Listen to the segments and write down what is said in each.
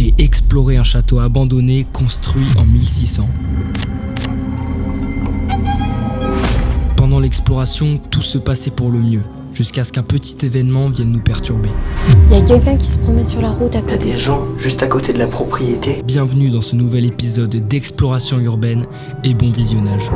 j'ai exploré un château abandonné construit en 1600. Pendant l'exploration, tout se passait pour le mieux, jusqu'à ce qu'un petit événement vienne nous perturber. Il y a quelqu'un qui se promène sur la route à côté. Il y a des gens juste à côté de la propriété. Bienvenue dans ce nouvel épisode d'Exploration urbaine et bon visionnage.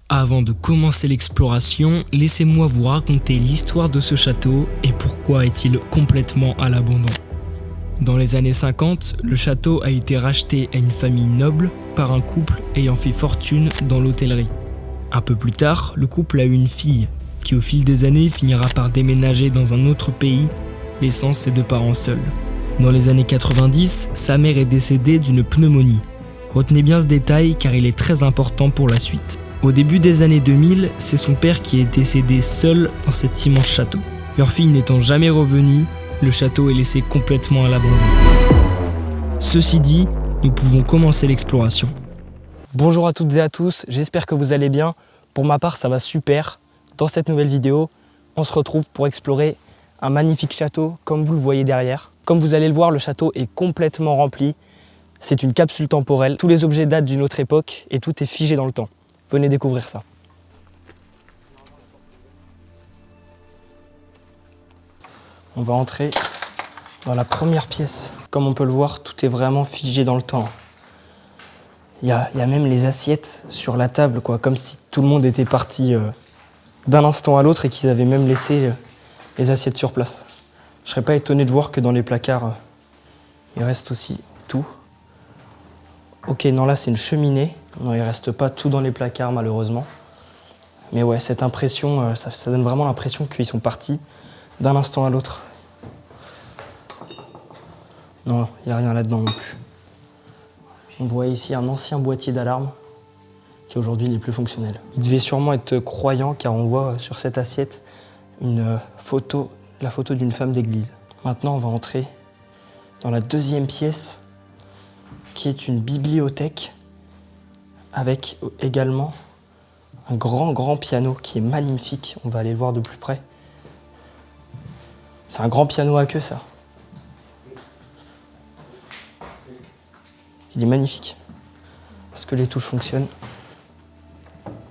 Avant de commencer l'exploration, laissez-moi vous raconter l'histoire de ce château et pourquoi est-il complètement à l'abandon. Dans les années 50, le château a été racheté à une famille noble par un couple ayant fait fortune dans l'hôtellerie. Un peu plus tard, le couple a eu une fille qui au fil des années finira par déménager dans un autre pays, laissant ses deux parents seuls. Dans les années 90, sa mère est décédée d'une pneumonie. Retenez bien ce détail car il est très important pour la suite. Au début des années 2000, c'est son père qui est décédé seul dans cet immense château. Leur fille n'étant jamais revenue, le château est laissé complètement à l'abandon. Ceci dit, nous pouvons commencer l'exploration. Bonjour à toutes et à tous, j'espère que vous allez bien. Pour ma part, ça va super. Dans cette nouvelle vidéo, on se retrouve pour explorer un magnifique château, comme vous le voyez derrière. Comme vous allez le voir, le château est complètement rempli. C'est une capsule temporelle. Tous les objets datent d'une autre époque et tout est figé dans le temps. Venez découvrir ça. On va entrer dans la première pièce. Comme on peut le voir, tout est vraiment figé dans le temps. Il y a même les assiettes sur la table, quoi, comme si tout le monde était parti d'un instant à l'autre et qu'ils avaient même laissé les assiettes sur place. Je serais pas étonné de voir que dans les placards, il reste aussi tout. Ok, non, là c'est une cheminée. Non, il reste pas tout dans les placards malheureusement. Mais ouais, cette impression, ça donne vraiment l'impression qu'ils sont partis d'un instant à l'autre. Non, il n'y a rien là-dedans non plus. On voit ici un ancien boîtier d'alarme qui aujourd'hui n'est plus fonctionnel. Il devait sûrement être croyant car on voit sur cette assiette la photo d'une femme d'église. Maintenant, on va entrer dans la deuxième pièce qui est une bibliothèque avec également un grand piano qui est magnifique. On va aller le voir de plus près. C'est un grand piano à queue, ça. Il est magnifique. Est-ce que les touches fonctionnent?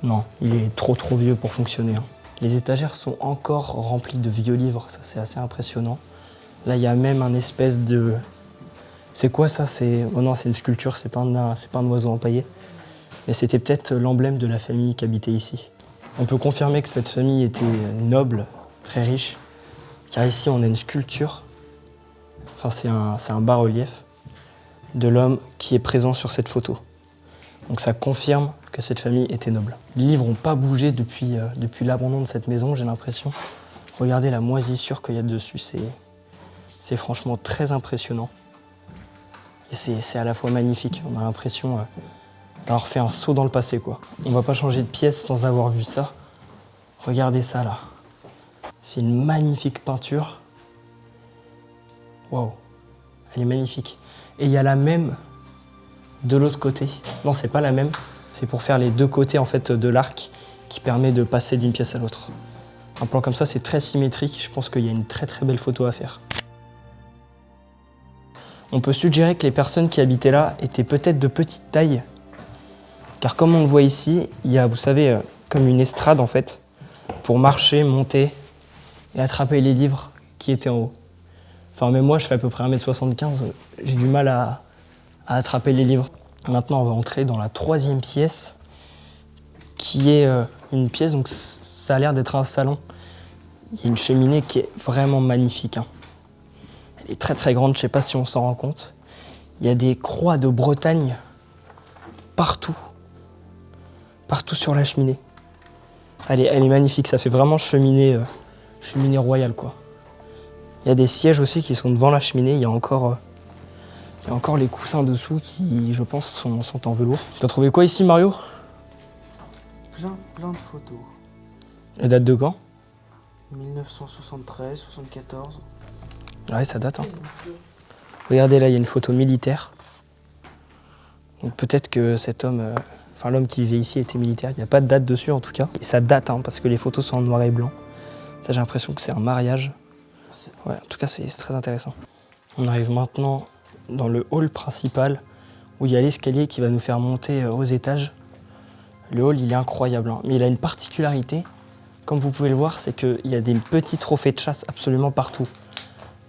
Non, il est trop vieux pour fonctionner. Les étagères sont encore remplies de vieux livres, ça c'est assez impressionnant. Là, il y a même un espèce de... C'est quoi ça? Oh non, c'est une sculpture, c'est pas un oiseau empaillé. Mais c'était peut-être l'emblème de la famille qui habitait ici. On peut confirmer que cette famille était noble, très riche, car ici on a une sculpture, enfin c'est un bas-relief de l'homme qui est présent sur cette photo. Donc ça confirme que cette famille était noble. Les livres n'ont pas bougé depuis l'abandon de cette maison, j'ai l'impression. Regardez la moisissure qu'il y a dessus, c'est franchement très impressionnant. Et c'est à la fois magnifique, on a l'impression d'avoir fait un saut dans le passé, quoi. On va pas changer de pièce sans avoir vu ça. Regardez ça là. C'est une magnifique peinture. Waouh, elle est magnifique. Et il y a la même de l'autre côté. Non, c'est pas la même. C'est pour faire les deux côtés en fait de l'arc qui permet de passer d'une pièce à l'autre. Un plan comme ça, c'est très symétrique. Je pense qu'il y a une très belle photo à faire. On peut suggérer que les personnes qui habitaient là étaient peut-être de petite taille. Car comme on le voit ici, il y a, vous savez, comme une estrade en fait, pour marcher, monter et attraper les livres qui étaient en haut. Enfin, même moi, je fais à peu près 1m75, j'ai du mal à attraper les livres. Maintenant, on va entrer dans la troisième pièce, qui est une pièce, donc ça a l'air d'être un salon. Il y a une cheminée qui est vraiment magnifique. Elle est très grande, je ne sais pas si on s'en rend compte. Il y a des croix de Bretagne partout sur la cheminée. Elle est magnifique, ça fait vraiment cheminée royale, quoi. Il y a des sièges aussi qui sont devant la cheminée, il y a encore les coussins dessous qui, je pense, sont en velours. T'as trouvé quoi ici, Mario? Plein de photos. Elle date de quand? 1973, 74. Ouais, ça date. Hein. Regardez là, il y a une photo militaire. Donc peut-être que cet homme, l'homme qui vivait ici était militaire. Il n'y a pas de date dessus en tout cas. Et ça date, hein, parce que les photos sont en noir et blanc. Ça, j'ai l'impression que c'est un mariage. Ouais, en tout cas, c'est très intéressant. On arrive maintenant dans le hall principal où il y a l'escalier qui va nous faire monter aux étages. Le hall, il est incroyable, hein. Mais il a une particularité, comme vous pouvez le voir, c'est qu'il y a des petits trophées de chasse absolument partout.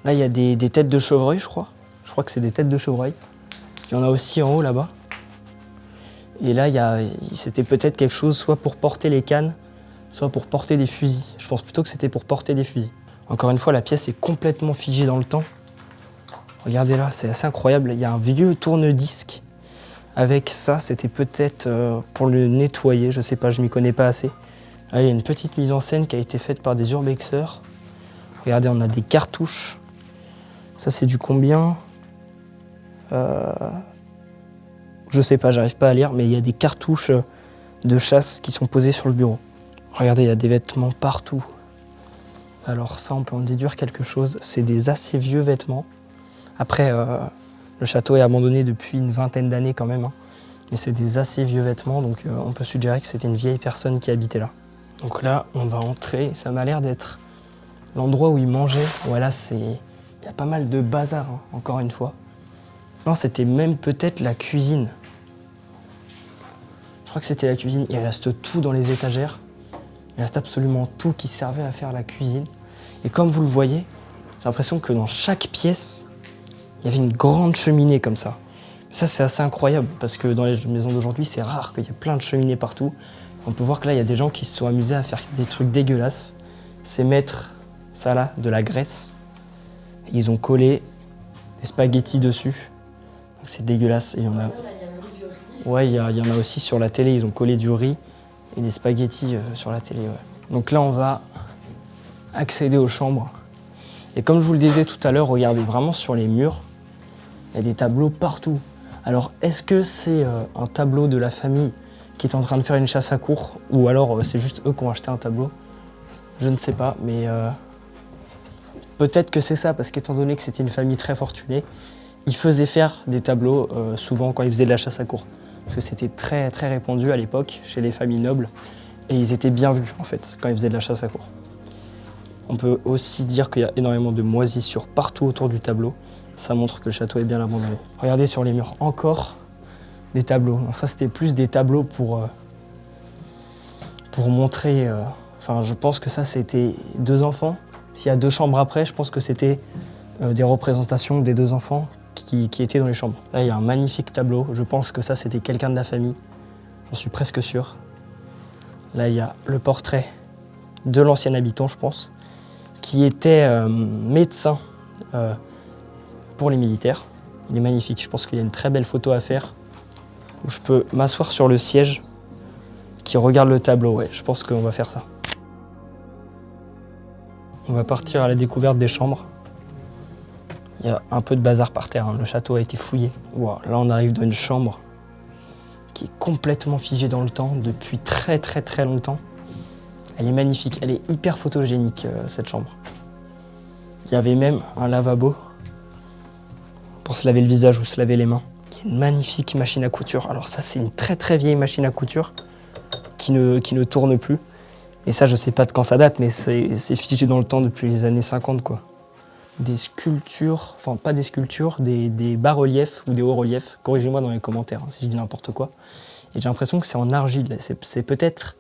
Là, il y a des têtes de chevreuil, je crois. Je crois que c'est des têtes de chevreuil. Il y en a aussi en haut, là-bas. Et là, c'était peut-être quelque chose soit pour porter les cannes, soit pour porter des fusils. Je pense plutôt que c'était pour porter des fusils. Encore une fois, la pièce est complètement figée dans le temps. Regardez là, c'est assez incroyable. Il y a un vieux tourne-disque avec ça. C'était peut-être pour le nettoyer, je sais pas, je m'y connais pas assez. Là, il y a une petite mise en scène qui a été faite par des urbexeurs. Regardez, on a des cartouches. Ça, c'est du combien? Je sais pas, j'arrive pas à lire, mais il y a des cartouches de chasse qui sont posées sur le bureau. Regardez, il y a des vêtements partout. Alors ça, on peut en déduire quelque chose. C'est des assez vieux vêtements. Après, le château est abandonné depuis une vingtaine d'années quand même. Hein. Mais c'est des assez vieux vêtements, donc on peut suggérer que c'était une vieille personne qui habitait là. Donc là, on va entrer. Ça m'a l'air d'être l'endroit où ils mangeaient. Voilà, il y a pas mal de bazar, hein, encore une fois. Non, c'était même peut-être la cuisine. Je crois que c'était la cuisine. Il reste tout dans les étagères. Il reste absolument tout qui servait à faire la cuisine. Et comme vous le voyez, j'ai l'impression que dans chaque pièce, il y avait une grande cheminée comme ça. Ça, c'est assez incroyable parce que dans les maisons d'aujourd'hui, c'est rare qu'il y ait plein de cheminées partout. On peut voir que là, il y a des gens qui se sont amusés à faire des trucs dégueulasses. C'est mettre ça là, de la graisse. Ils ont collé des spaghettis dessus. Donc c'est dégueulasse. Et il y en a... Ouais, il y en a aussi sur la télé. Ils ont collé du riz et des spaghettis sur la télé. Ouais. Donc là, on va accéder aux chambres. Et comme je vous le disais tout à l'heure, regardez vraiment sur les murs, il y a des tableaux partout. Alors, est-ce que c'est un tableau de la famille qui est en train de faire une chasse à courre, ou alors c'est juste eux qui ont acheté un tableau? Je ne sais pas, mais peut-être que c'est ça, parce qu'étant donné que c'était une famille très fortunée, ils faisaient faire des tableaux souvent quand ils faisaient de la chasse à courre. Parce que c'était très, très répandu à l'époque chez les familles nobles, et ils étaient bien vus en fait quand ils faisaient de la chasse à courre. On peut aussi dire qu'il y a énormément de moisissures partout autour du tableau. Ça montre que le château est bien abandonné. Regardez sur les murs, encore des tableaux. Donc ça, c'était plus des tableaux pour montrer... je pense que ça, c'était deux enfants. S'il y a deux chambres après, je pense que c'était des représentations des deux enfants qui étaient dans les chambres. Là, il y a un magnifique tableau. Je pense que ça, c'était quelqu'un de la famille. J'en suis presque sûr. Là, il y a le portrait de l'ancien habitant, je pense, qui était médecin pour les militaires. Il est magnifique, je pense qu'il y a une très belle photo à faire où je peux m'asseoir sur le siège qui regarde le tableau. Ouais, je pense qu'on va faire ça. On va partir à la découverte des chambres. Il y a un peu de bazar par terre, hein. Le château a été fouillé. Wow, là, on arrive dans une chambre qui est complètement figée dans le temps depuis très très très longtemps. Elle est magnifique, elle est hyper photogénique, cette chambre. Il y avait même un lavabo pour se laver le visage ou se laver les mains. Il y a une magnifique machine à couture. Alors ça, c'est une très très vieille machine à couture qui ne tourne plus. Et ça, je sais pas de quand ça date, mais c'est figé dans le temps depuis les années 50, quoi. Des sculptures, enfin pas des sculptures, des bas-reliefs ou des hauts-reliefs. Corrigez-moi dans les commentaires hein, si je dis n'importe quoi. Et j'ai l'impression que c'est en argile. C'est peut-être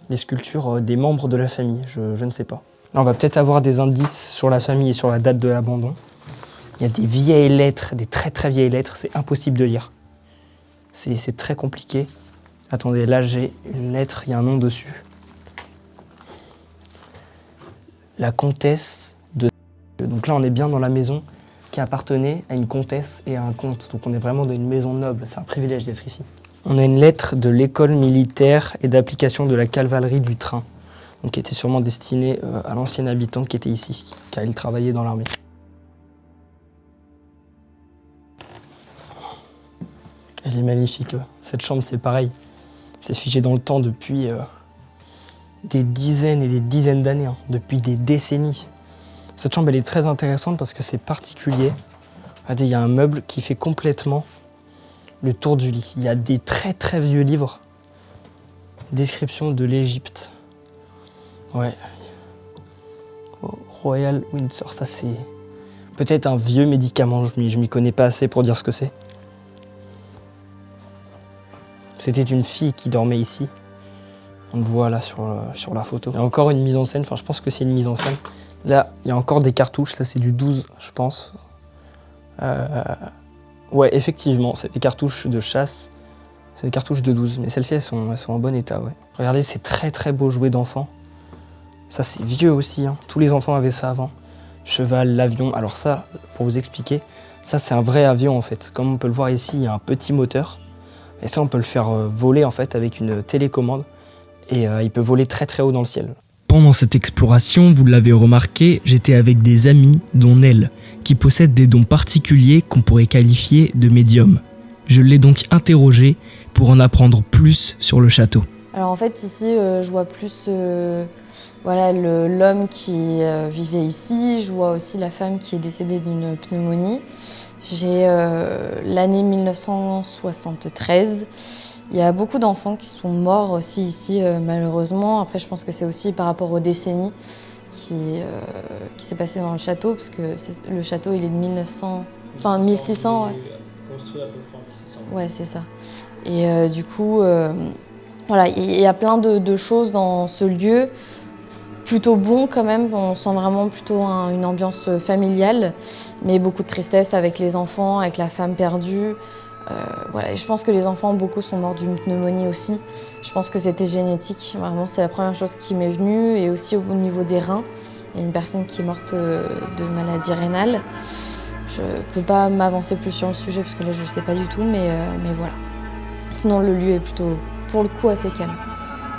des sculptures des membres de la famille, je ne sais pas. Là, on va peut-être avoir des indices sur la famille et sur la date de l'abandon. Il y a des vieilles lettres, des très très vieilles lettres, c'est impossible de lire. C'est très compliqué. Attendez, là j'ai une lettre, il y a un nom dessus. La comtesse de... Donc là, on est bien dans la maison qui appartenait à une comtesse et à un comte. Donc on est vraiment dans une maison noble, c'est un privilège d'être ici. On a une lettre de l'école militaire et d'application de la cavalerie du train, donc qui était sûrement destinée à l'ancien habitant qui était ici, car il travaillait dans l'armée. Elle est magnifique. Cette chambre, c'est pareil. C'est figé dans le temps depuis des dizaines et des dizaines d'années, hein, depuis des décennies. Cette chambre, elle est très intéressante parce que c'est particulier. Regardez, il y a un meuble qui fait complètement le tour du lit. Il y a des très très vieux livres. Description de l'Égypte. Ouais. Royal Windsor, ça c'est peut-être un vieux médicament, je m'y connais pas assez pour dire ce que c'est. C'était une fille qui dormait ici. On le voit là sur la photo. Il y a encore une mise en scène, enfin je pense que c'est une mise en scène. Là, il y a encore des cartouches, ça c'est du 12, je pense. Ouais, effectivement, c'est des cartouches de chasse. C'est des cartouches de 12, mais celles-ci, elles sont en bon état, ouais. Regardez, c'est très très beau jouet d'enfant. Ça, c'est vieux aussi, hein. Tous les enfants avaient ça avant. Cheval, l'avion. Alors ça, pour vous expliquer, ça, c'est un vrai avion, en fait. Comme on peut le voir ici, il y a un petit moteur. Et ça, on peut le faire voler, en fait, avec une télécommande. Et il peut voler très très haut dans le ciel. Pendant cette exploration, vous l'avez remarqué, j'étais avec des amis, dont Nel, qui possède des dons particuliers qu'on pourrait qualifier de médiums. Je l'ai donc interrogé pour en apprendre plus sur le château. Alors en fait ici je vois plus voilà, l'homme qui vivait ici, je vois aussi la femme qui est décédée d'une pneumonie. J'ai l'année 1973. Il y a beaucoup d'enfants qui sont morts aussi ici malheureusement. Après je pense que c'est aussi par rapport aux décennies qui s'est passé dans le château, parce que le château il est de 1600. Ouais. Construit à peu près en 1600. Ouais, c'est ça. Et du coup, voilà, il y a plein de choses dans ce lieu, plutôt bon quand même. On sent vraiment plutôt une ambiance familiale, mais beaucoup de tristesse avec les enfants, avec la femme perdue. Voilà. Et je pense que les enfants, beaucoup sont morts d'une pneumonie aussi. Je pense que c'était génétique. Vraiment, c'est la première chose qui m'est venue. Et aussi au niveau des reins, il y a une personne qui est morte de maladie rénale. Je ne peux pas m'avancer plus sur le sujet parce que là je ne sais pas du tout, mais voilà. Sinon le lieu est plutôt, pour le coup, assez calme.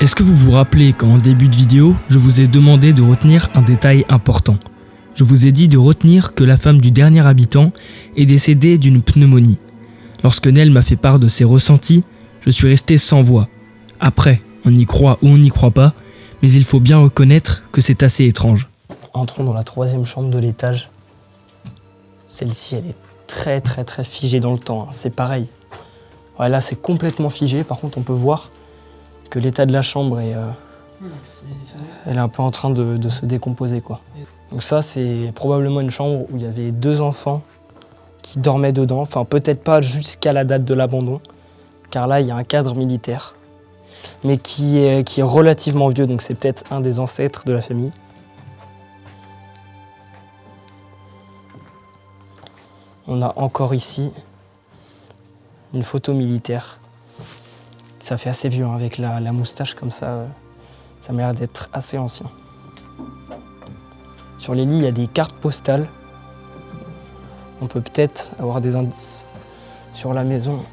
Est-ce que vous vous rappelez qu'en début de vidéo, je vous ai demandé de retenir un détail important? Je vous ai dit de retenir que la femme du dernier habitant est décédée d'une pneumonie. Lorsque Nel m'a fait part de ses ressentis, je suis resté sans voix. Après, on y croit ou on n'y croit pas, mais il faut bien reconnaître que c'est assez étrange. Entrons dans la 3e chambre de l'étage. Celle-ci, elle est très très très figée dans le temps, hein. C'est pareil. Ouais, là, c'est complètement figé. Par contre, on peut voir que l'état de la chambre est, elle est un peu en train de se décomposer, quoi. Donc ça, c'est probablement une chambre où il y avait 2 enfants qui dormaient dedans. Enfin, peut-être pas jusqu'à la date de l'abandon, car là, il y a un cadre militaire, mais qui est relativement vieux. Donc c'est peut-être un des ancêtres de la famille. On a encore ici une photo militaire. Ça fait assez vieux, hein, avec la moustache comme ça. Ça m'a l'air d'être assez ancien. Sur les lits, il y a des cartes postales. On peut peut-être avoir des indices sur la maison.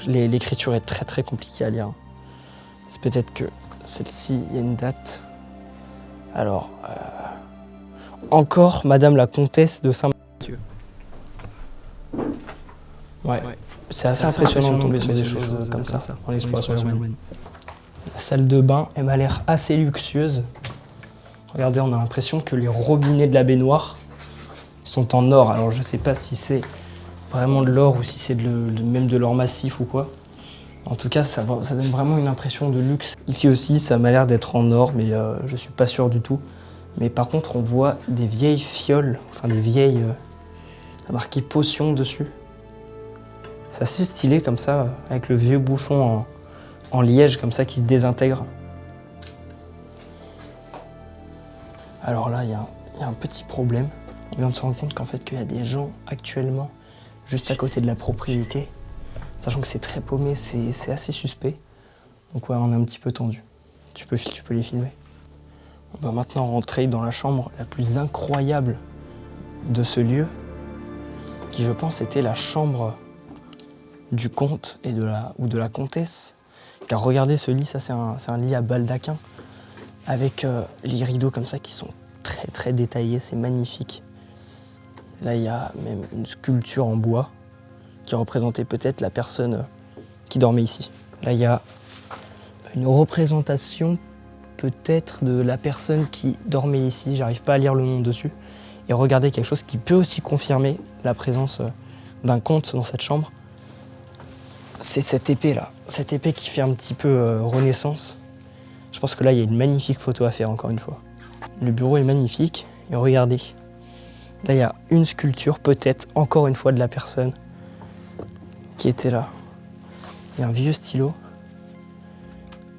L'écriture est très très compliquée à lire. C'est peut-être que celle-ci, il y a une date. Alors... Encore Madame la Comtesse de Saint-Mathieu. Ouais, c'est assez impressionnant de tomber sur des choses comme ça en exploration urbaine. La salle de bain, elle m'a l'air assez luxueuse. Regardez, on a l'impression que les robinets de la baignoire sont en or. Alors je sais pas si c'est vraiment de l'or ou si c'est même de l'or massif ou quoi. En tout cas, ça donne vraiment une impression de luxe. Ici aussi, ça m'a l'air d'être en or, mais je suis pas sûr du tout. Mais par contre, on voit des vieilles fioles, enfin des vieilles... marqué potion dessus. C'est assez stylé comme ça, avec le vieux bouchon en liège comme ça qui se désintègre. Alors là, il y a un petit problème. On vient de se rendre compte qu'en fait, qu'il y a des gens actuellement juste à côté de la propriété. Sachant que c'est très paumé, c'est assez suspect. Donc ouais, on est un petit peu tendu. Tu peux les filmer. On va maintenant rentrer dans la chambre la plus incroyable de ce lieu, qui je pense était la chambre du comte ou de la comtesse. Car regardez ce lit, ça c'est un lit à baldaquin, avec les rideaux comme ça qui sont très très détaillés, c'est magnifique. Là il y a même une sculpture en bois qui représentait peut-être la personne qui dormait ici. Là il y a une représentation peut-être de la personne qui dormait ici. J'arrive pas à lire le nom dessus. Et regardez quelque chose qui peut aussi confirmer la présence d'un comte dans cette chambre. C'est cette épée là, cette épée qui fait un petit peu Renaissance. Je pense que là il y a une magnifique photo à faire encore une fois. Le bureau est magnifique et regardez, là il y a une sculpture peut-être encore une fois de la personne qui était là. Il y a un vieux stylo.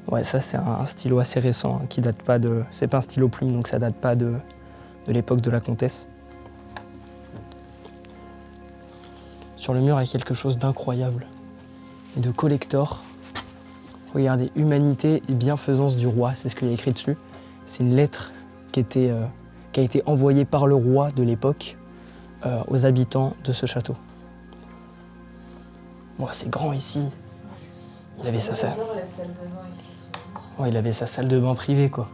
Ouais, ça c'est un stylo assez récent qui date pas de... C'est pas un stylo plume donc ça date pas de l'époque de la comtesse. Sur le mur il y a quelque chose d'incroyable et de collector. Regardez, humanité et bienfaisance du roi, c'est ce qu'il y a écrit dessus. C'est une lettre qui a été envoyée par le roi de l'époque aux habitants de ce château. Bon, c'est grand ici. Il avait sa salle. J'adore la salle de bain ici. Ouais, il avait sa salle de bain privée, quoi.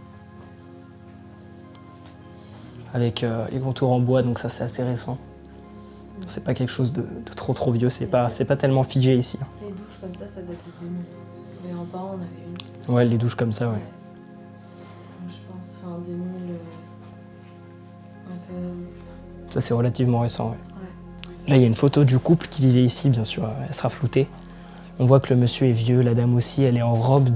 Avec les contours en bois, donc ça c'est assez récent. C'est pas quelque chose de trop vieux, c'est pas tellement figé ici. Les douches comme ça date de 2000. Parce que mes grands-parents en avaient une. Ouais, les douches comme ça, ouais. Donc, je pense, fin 2000, un peu... Ça c'est relativement récent, ouais. Là, il y a une photo du couple qui vivait ici, bien sûr, elle sera floutée. On voit que le monsieur est vieux, la dame aussi, elle est en robe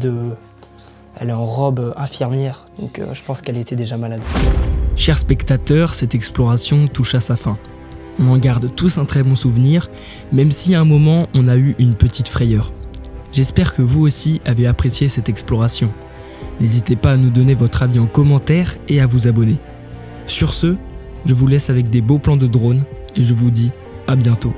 infirmière, donc je pense qu'elle était déjà malade. Chers spectateurs, cette exploration touche à sa fin. On en garde tous un très bon souvenir, même si à un moment on a eu une petite frayeur. J'espère que vous aussi avez apprécié cette exploration. N'hésitez pas à nous donner votre avis en commentaire et à vous abonner. Sur ce, je vous laisse avec des beaux plans de drone et je vous dis à bientôt.